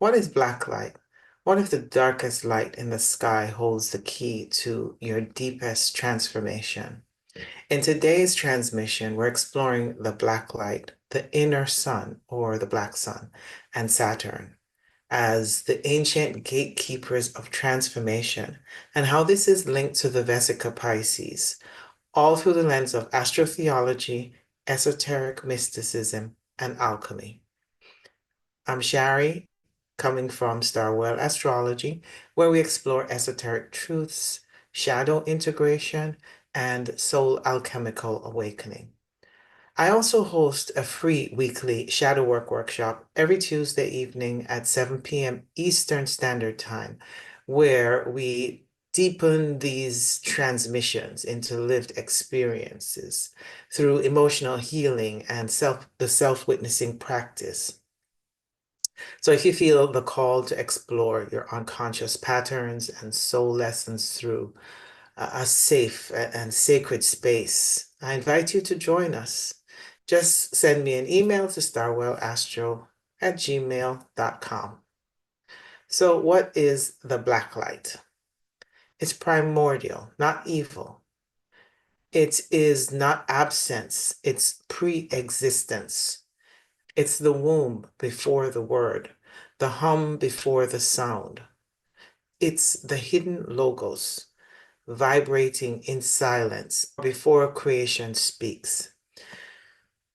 What is black light? What if the darkest light in the sky holds the key to your deepest transformation? In today's transmission, we're exploring the black light, the inner sun or the black sun, and Saturn as the ancient gatekeepers of transformation and how this is linked to the Vesica Piscis, all through the lens of astrotheology, esoteric mysticism, and alchemy. I'm Shari, coming from Starwell Astrology, where we explore esoteric truths, shadow integration, and soul alchemical awakening. I also host a free weekly shadow work workshop every Tuesday evening at 7 p.m. Eastern Standard Time, where we deepen these transmissions into lived experiences through emotional healing and the self-witnessing practice. So if you feel the call to explore your unconscious patterns and soul lessons through a safe and sacred space, I invite you to join us. Just send me an email to starwellastro@gmail.com. So what is the black light? It's primordial, not evil. It is not absence, it's pre-existence. It's the womb before the word, the hum before the sound. It's the hidden logos vibrating in silence before creation speaks.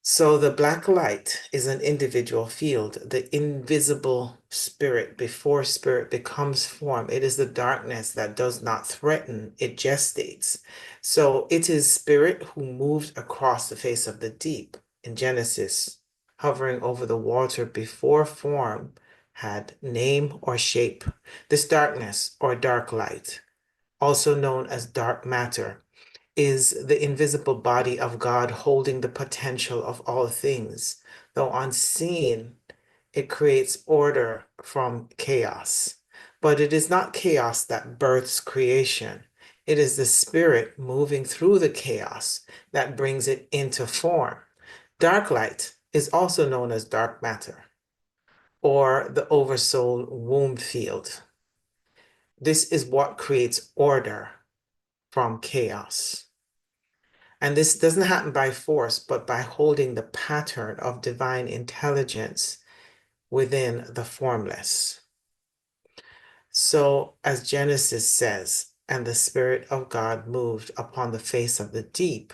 So the black light is an individual field, the invisible spirit before spirit becomes form. It is the darkness that does not threaten, it gestates. So it is spirit who moved across the face of the deep in Genesis, hovering over the water before form had name or shape. This darkness or dark light, also known as dark matter, is the invisible body of God holding the potential of all things. Though unseen, it creates order from chaos. But it is not chaos that births creation. It is the spirit moving through the chaos that brings it into form. Dark light is also known as dark matter or the oversoul womb field. This is what creates order from chaos. And this doesn't happen by force, but by holding the pattern of divine intelligence within the formless. So, as Genesis says, and the Spirit of God moved upon the face of the deep.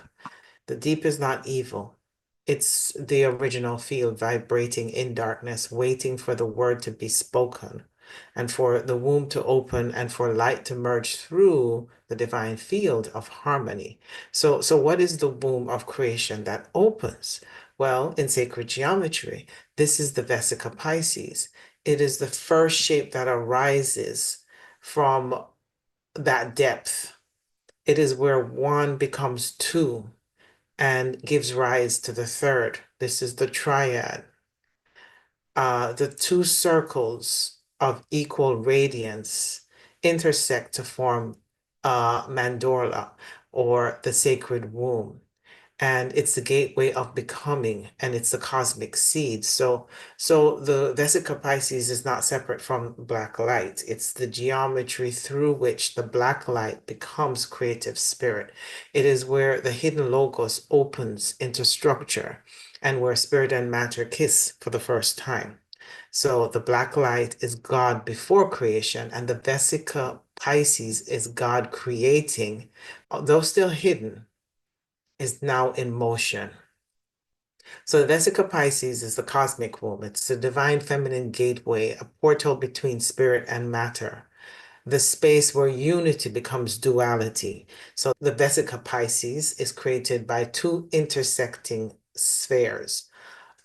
The deep is not evil. It's the original field vibrating in darkness, waiting for the word to be spoken and for the womb to open and for light to merge through the divine field of harmony. So what is the womb of creation that opens? Well, in sacred geometry, this is the Vesica Piscis. It is the first shape that arises from that depth. It is where one becomes two and gives rise to the third. This is the triad. The two circles of equal radiance intersect to form mandorla or the sacred womb. And it's the gateway of becoming, and it's the cosmic seed. So the Vesica Pisces is not separate from black light. It's the geometry through which the black light becomes creative spirit. It is where the hidden logos opens into structure and where spirit and matter kiss for the first time. So the black light is God before creation, and the Vesica Pisces is God creating, although still hidden, is now in motion. So the Vesica Pisces is the cosmic womb. It's the divine feminine gateway, a portal between spirit and matter, the space where unity becomes duality. So the Vesica Pisces is created by two intersecting spheres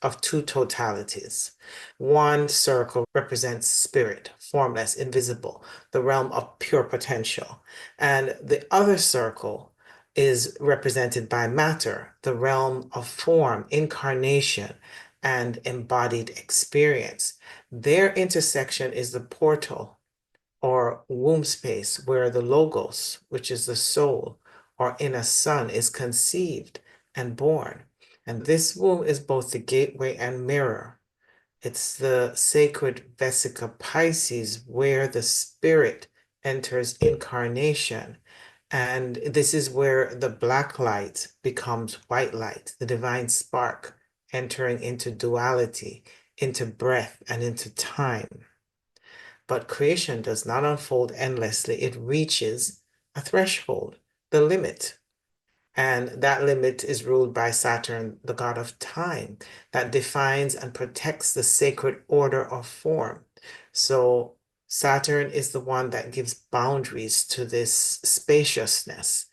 of two totalities. One circle represents spirit, formless, invisible, the realm of pure potential. And the other circle is represented by matter, the realm of form, incarnation, and embodied experience. Their intersection is the portal or womb space where the logos, which is the soul or inner sun, is conceived and born. And this womb is both the gateway and mirror. It's the sacred Vesica Piscis where the spirit enters incarnation. And this is where the black light becomes white light, the divine spark entering into duality, into breath, and into time. But creation does not unfold endlessly. It reaches a threshold, the limit. And that limit is ruled by Saturn, the god of time, that defines and protects the sacred order of form. So Saturn is the one that gives boundaries to this spaciousness.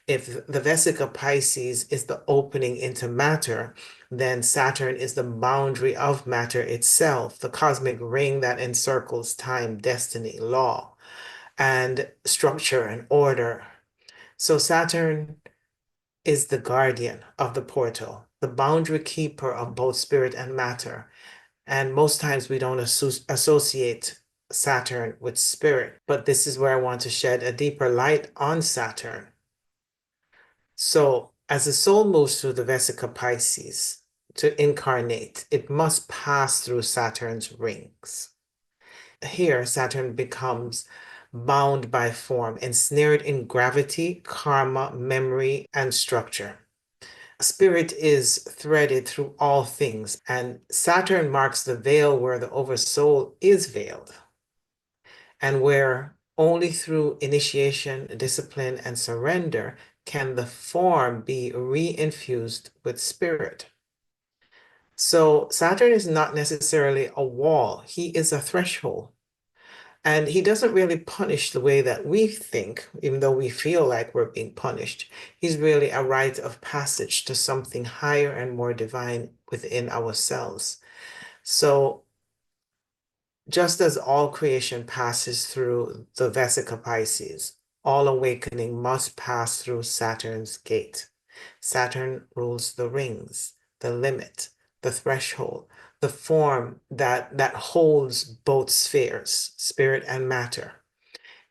If the Vesica Piscis is the opening into matter, then Saturn is the boundary of matter itself, the cosmic ring that encircles time, destiny, law, and structure and order. So Saturn is the guardian of the portal, the boundary keeper of both spirit and matter. And most times we don't associate Saturn with spirit, but this is where I want to shed a deeper light on Saturn. So, as the soul moves through the Vesica Piscis to incarnate, it must pass through Saturn's rings. Here, Saturn becomes bound by form, ensnared in gravity, karma, memory, and structure. Spirit is threaded through all things, and Saturn marks the veil where the oversoul is veiled, and where only through initiation, discipline, and surrender can the form be reinfused with spirit. So Saturn is not necessarily a wall, he is a threshold. And he doesn't really punish the way that we think, even though we feel like we're being punished. He's really a rite of passage to something higher and more divine within ourselves. So just as all creation passes through the Vesica Piscis, all awakening must pass through Saturn's gate. Saturn rules the rings, the limit, the threshold, the form that holds both spheres, spirit and matter.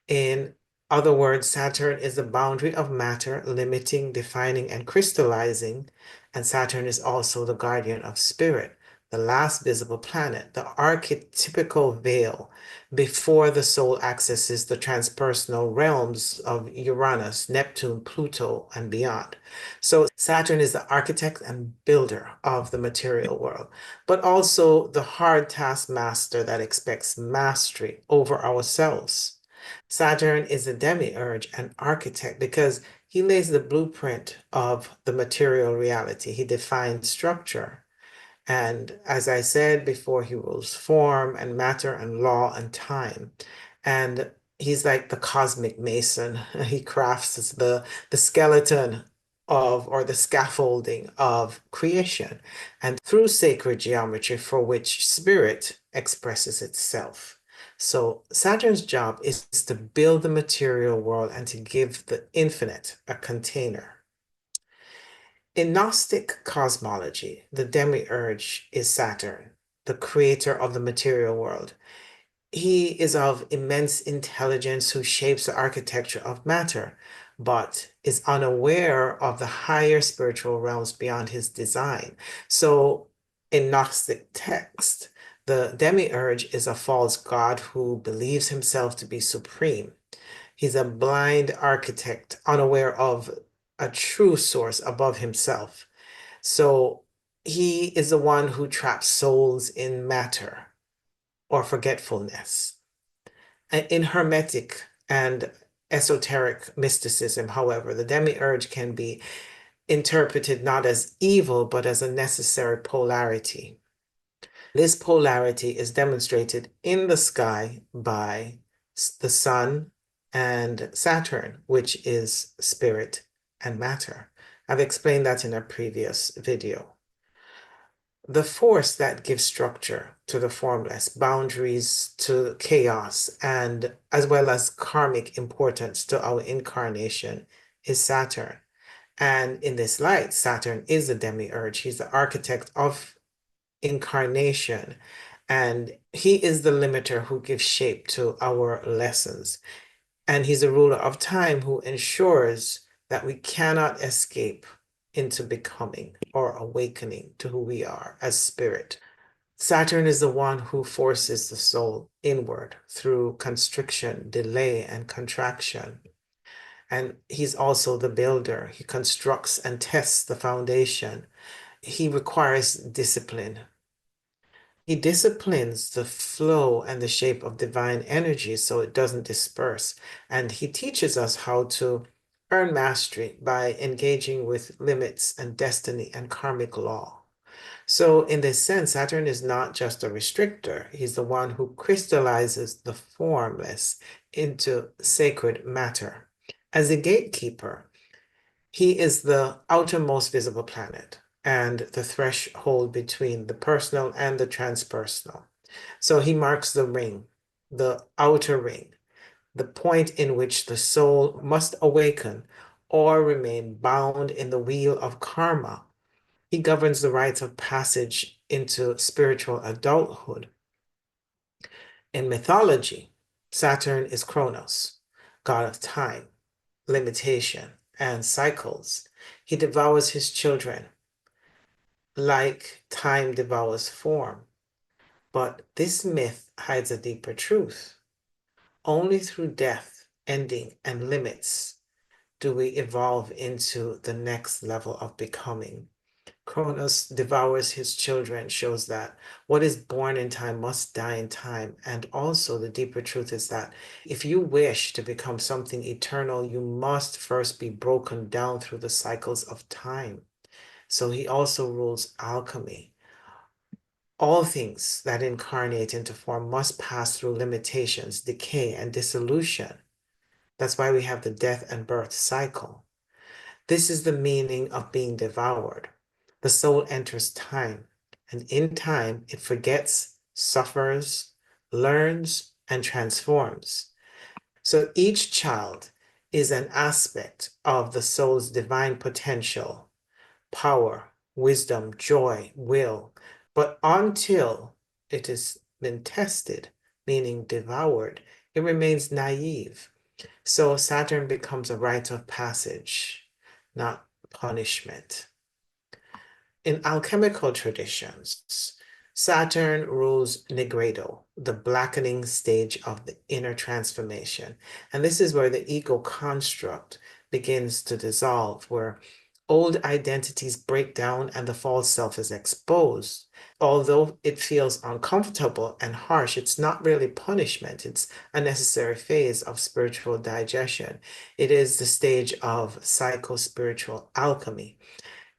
In other words, Saturn is the boundary of matter, limiting, defining, and crystallizing. And Saturn is also the guardian of spirit, the last visible planet, the archetypical veil before the soul accesses the transpersonal realms of Uranus, Neptune, Pluto, and beyond. So Saturn is the architect and builder of the material world, but also the hard taskmaster that expects mastery over ourselves. Saturn is a demiurge, an architect, because he lays the blueprint of the material reality. He defines structure. And as I said before, he rules form and matter and law and time. And he's like the cosmic mason. He crafts the skeleton of, or the scaffolding of creation, and through sacred geometry for which spirit expresses itself. So Saturn's job is to build the material world and to give the infinite a container. In Gnostic cosmology, the demiurge is Saturn, the creator of the material world. He is of immense intelligence who shapes the architecture of matter, but is unaware of the higher spiritual realms beyond his design. So in Gnostic text, the demiurge is a false god who believes himself to be supreme. He's a blind architect, unaware of a true source above himself. So he is the one who traps souls in matter or forgetfulness. In Hermetic and esoteric mysticism, however, the demiurge can be interpreted not as evil, but as a necessary polarity. This polarity is demonstrated in the sky by the sun and Saturn, which is spirit and matter. I've explained that in a previous video. The force that gives structure to the formless, boundaries to chaos, and as well as karmic importance to our incarnation is Saturn. And in this light, Saturn is the demiurge. He's the architect of incarnation, and he is the limiter who gives shape to our lessons. And he's a ruler of time who ensures that we cannot escape into becoming or awakening to who we are as spirit. Saturn is the one who forces the soul inward through constriction, delay, and contraction. And he's also the builder. He constructs and tests the foundation. He requires discipline. He disciplines the flow and the shape of divine energy so it doesn't disperse. And he teaches us how to earn mastery by engaging with limits and destiny and karmic law. So, in this sense, Saturn is not just a restrictor, he's the one who crystallizes the formless into sacred matter. As a gatekeeper, he is the outermost visible planet and the threshold between the personal and the transpersonal. So he marks the ring, the outer ring, the point in which the soul must awaken or remain bound in the wheel of karma. He governs the rites of passage into spiritual adulthood. In mythology, Saturn is Kronos, god of time, limitation, and cycles. He devours his children like time devours form. But this myth hides a deeper truth. Only through death, ending, and limits do we evolve into the next level of becoming. Cronus devours his children shows that what is born in time must die in time. And also, the deeper truth is that if you wish to become something eternal, you must first be broken down through the cycles of time. So, he also rules alchemy. All things that incarnate into form must pass through limitations, decay, and dissolution. That's why we have the death and birth cycle. This is the meaning of being devoured. The soul enters time, and in time it forgets, suffers, learns, and transforms. So each child is an aspect of the soul's divine potential, power, wisdom, joy, will. But until it has been tested, meaning devoured, it remains naive. So Saturn becomes a rite of passage, not punishment. In alchemical traditions, Saturn rules Nigredo, the blackening stage of the inner transformation. And this is where the ego construct begins to dissolve, where old identities break down and the false self is exposed. Although it feels uncomfortable and harsh, it's not really punishment. It's a necessary phase of spiritual digestion. It is the stage of psycho-spiritual alchemy.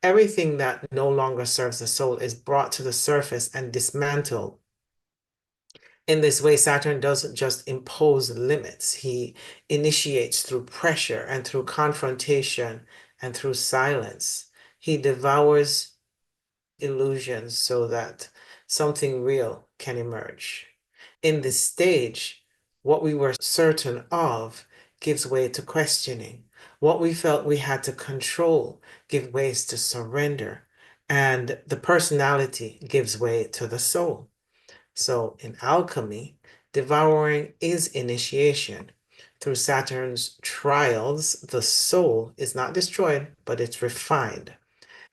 Everything that no longer serves the soul is brought to the surface and dismantled. In this way, Saturn doesn't just impose limits. He initiates through pressure and through confrontation and through silence. He devours illusions so that something real can emerge. In this stage, what we were certain of gives way to questioning. What we felt we had to control gives way to surrender. And the personality gives way to the soul. So in alchemy, devouring is initiation. Through Saturn's trials, the soul is not destroyed, but it's refined.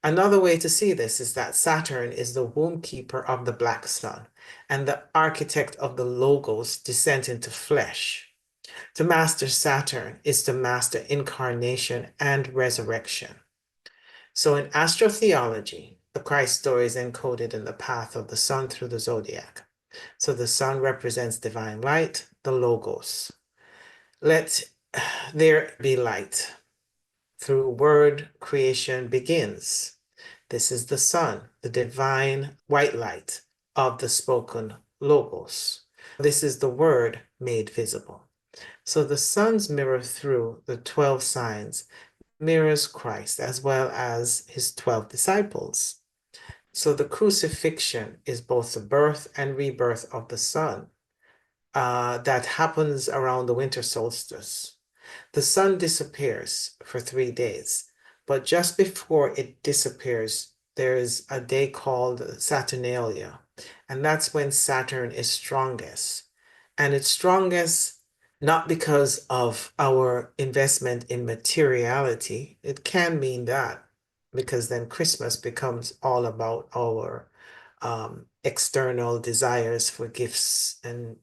Another way to see this is that Saturn is the womb keeper of the black sun and the architect of the logos descent into flesh. To master Saturn is to master incarnation and resurrection. So in astrotheology, the Christ story is encoded in the path of the sun through the zodiac. So the sun represents divine light, the logos. Let there be light. Through word, creation begins. This is the sun, the divine white light of the spoken logos. This is the word made visible. So the sun's mirror through the 12 signs mirrors Christ as well as his 12 disciples. So the crucifixion is both the birth and rebirth of the sun that happens around the winter solstice. The sun disappears for 3 days, but just before it disappears, there is a day called Saturnalia, and that's when Saturn is strongest. And it's strongest not because of our investment in materiality. It can mean that, because then Christmas becomes all about our external desires for gifts and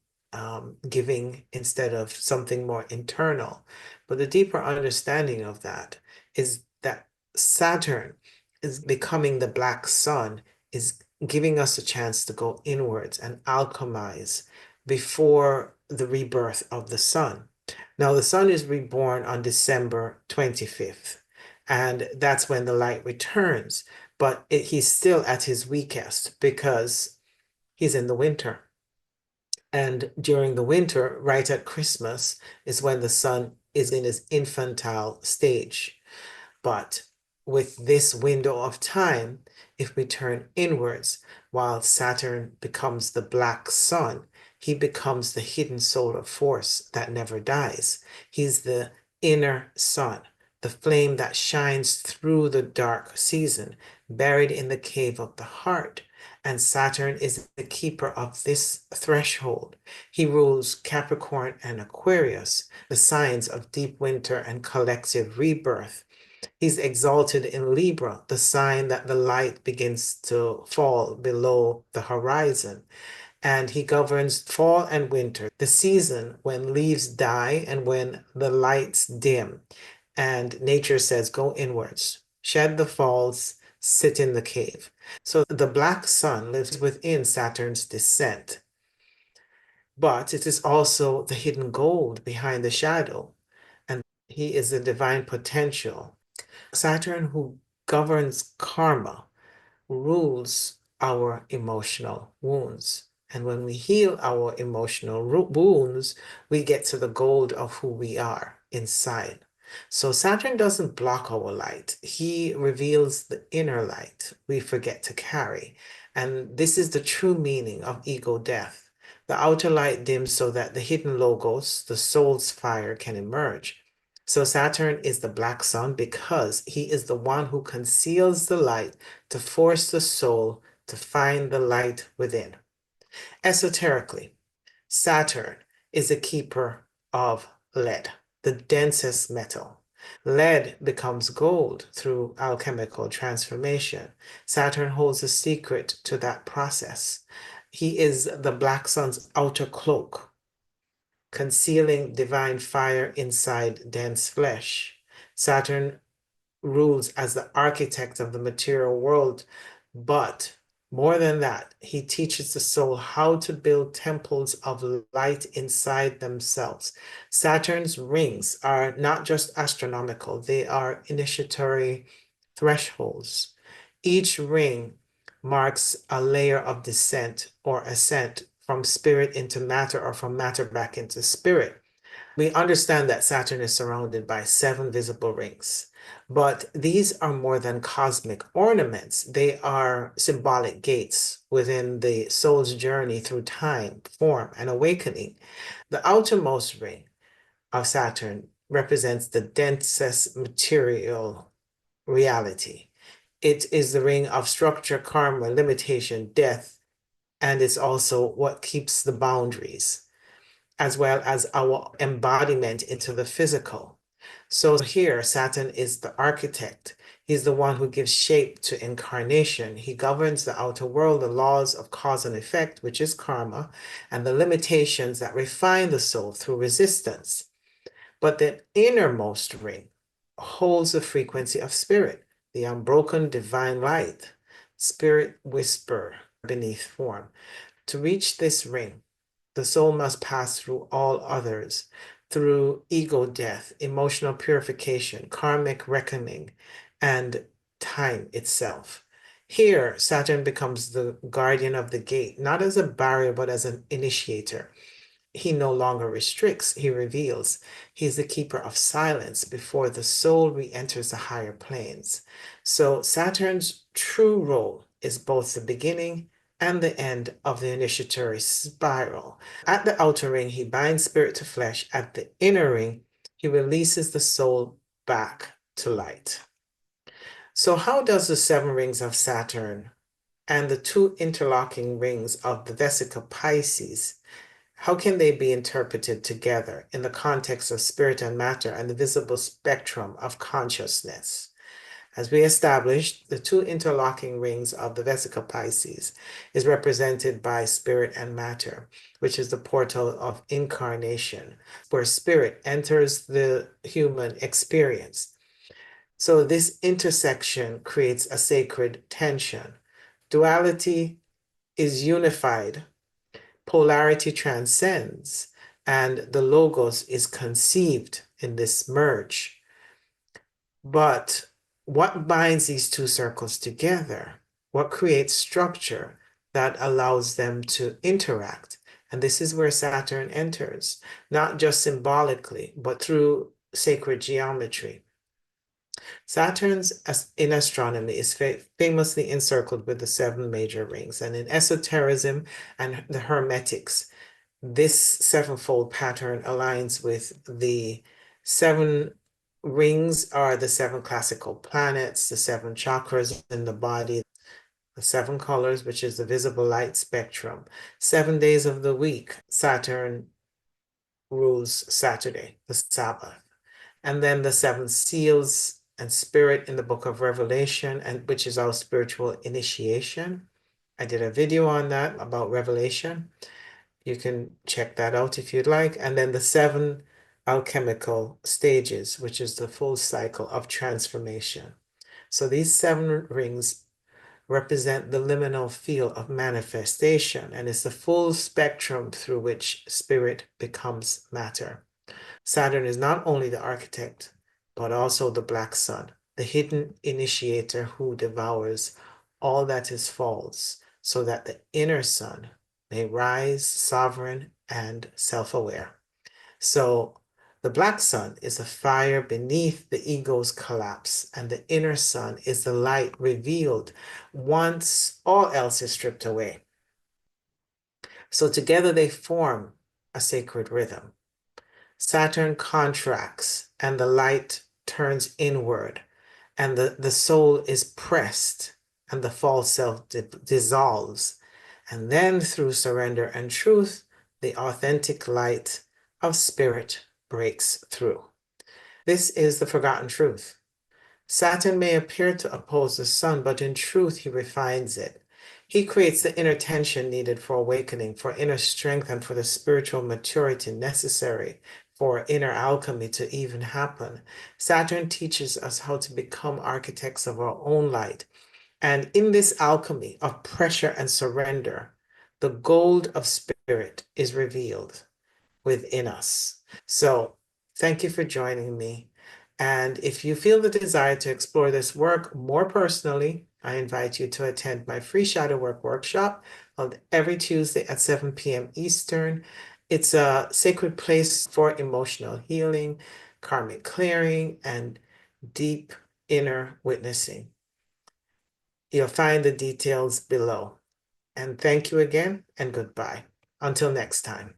giving instead of something more internal. But the deeper understanding of that is that Saturn is becoming the black sun, is giving us a chance to go inwards and alchemize before the rebirth of the sun. Now, the sun is reborn on December 25th, and that's when the light returns. But he's still at his weakest because he's in the winter. And during the winter, right at Christmas, is when the sun is in his infantile stage. But with this window of time, if we turn inwards, while Saturn becomes the black sun, he becomes the hidden solar force that never dies. He's the inner sun, the flame that shines through the dark season, buried in the cave of the heart. And Saturn is the keeper of this threshold. He rules Capricorn and Aquarius, the signs of deep winter and collective rebirth. He's exalted in Libra, the sign that the light begins to fall below the horizon. And he governs fall and winter, the season when leaves die and when the lights dim. And nature says, go inwards, shed the falls, sit in the cave. So the black sun lives within Saturn's descent, but it is also the hidden gold behind the shadow. And he is the divine potential. Saturn, who governs karma, rules our emotional wounds. And when we heal our emotional wounds, we get to the gold of who we are inside. So Saturn doesn't block our light. He reveals the inner light we forget to carry. And this is the true meaning of ego death. The outer light dims so that the hidden logos, the soul's fire, can emerge. So Saturn is the black sun because he is the one who conceals the light to force the soul to find the light within. Esoterically, Saturn is a keeper of lead, the densest metal. Lead becomes gold through alchemical transformation. Saturn holds the secret to that process. He is the black sun's outer cloak, concealing divine fire inside dense flesh. Saturn rules as the architect of the material world, but more than that, he teaches the soul how to build temples of light inside themselves. Saturn's rings are not just astronomical, they are initiatory thresholds. Each ring marks a layer of descent or ascent from spirit into matter or from matter back into spirit. We understand that Saturn is surrounded by 7 visible rings, but these are more than cosmic ornaments. They are symbolic gates within the soul's journey through time, form, and awakening. The outermost ring of Saturn represents the densest material reality. It is the ring of structure, karma, limitation, death, and it's also what keeps the boundaries, as well as our embodiment into the physical. So here, Saturn is the architect. He's the one who gives shape to incarnation. He governs the outer world, the laws of cause and effect, which is karma, and the limitations that refine the soul through resistance. But the innermost ring holds the frequency of spirit, the unbroken divine light, spirit whisper beneath form. To reach this ring, the soul must pass through all others, through ego death, emotional purification, karmic reckoning, and time itself. Here, Saturn becomes the guardian of the gate, not as a barrier, but as an initiator. He no longer restricts, he reveals. He is the keeper of silence before the soul re-enters the higher planes. So Saturn's true role is both the beginning and the end of the initiatory spiral. At the outer ring, he binds spirit to flesh. At the inner ring, he releases the soul back to light. So how does the 7 rings of Saturn and the 2 interlocking rings of the Vesica Piscis, how can they be interpreted together in the context of spirit and matter and the visible spectrum of consciousness? As we established, the two interlocking rings of the Vesica Piscis is represented by spirit and matter, which is the portal of incarnation, where spirit enters the human experience. So this intersection creates a sacred tension. Duality is unified, polarity transcends, and the logos is conceived in this merge. But what binds these two circles together? What creates structure that allows them to interact? And this is where Saturn enters, not just symbolically, but through sacred geometry. Saturn's in astronomy is famously encircled with the seven major rings, and in esotericism and the Hermetics, this sevenfold pattern aligns with the seven rings are the seven classical planets, the seven chakras in the body, the seven colors, which is the visible light spectrum. 7 days of the week, Saturn rules Saturday, the Sabbath. And then the seven seals and spirit in the book of Revelation, and which is our spiritual initiation. I did a video on that about Revelation. You can check that out if you'd like. And then the seven alchemical stages, which is the full cycle of transformation. So these seven rings represent the liminal field of manifestation, and it's the full spectrum through which spirit becomes matter. Saturn is not only the architect, but also the black sun, the hidden initiator who devours all that is false, so that the inner sun may rise sovereign and self-aware. So the black sun is a fire beneath the ego's collapse, and the inner sun is the light revealed once all else is stripped away. So together they form a sacred rhythm. Saturn contracts and the light turns inward, and the soul is pressed and the false self dissolves. And then through surrender and truth, the authentic light of spirit breaks through. This is the forgotten truth. Saturn may appear to oppose the sun, but in truth, he refines it. He creates the inner tension needed for awakening, for inner strength, and for the spiritual maturity necessary for inner alchemy to even happen. Saturn teaches us how to become architects of our own light. And in this alchemy of pressure and surrender, the gold of spirit is revealed within us. So thank you for joining me. And if you feel the desire to explore this work more personally, I invite you to attend my free shadow work workshop held every Tuesday at 7 p.m. Eastern. It's a sacred place for emotional healing, karmic clearing, and deep inner witnessing. You'll find the details below. And thank you again, and goodbye. Until next time.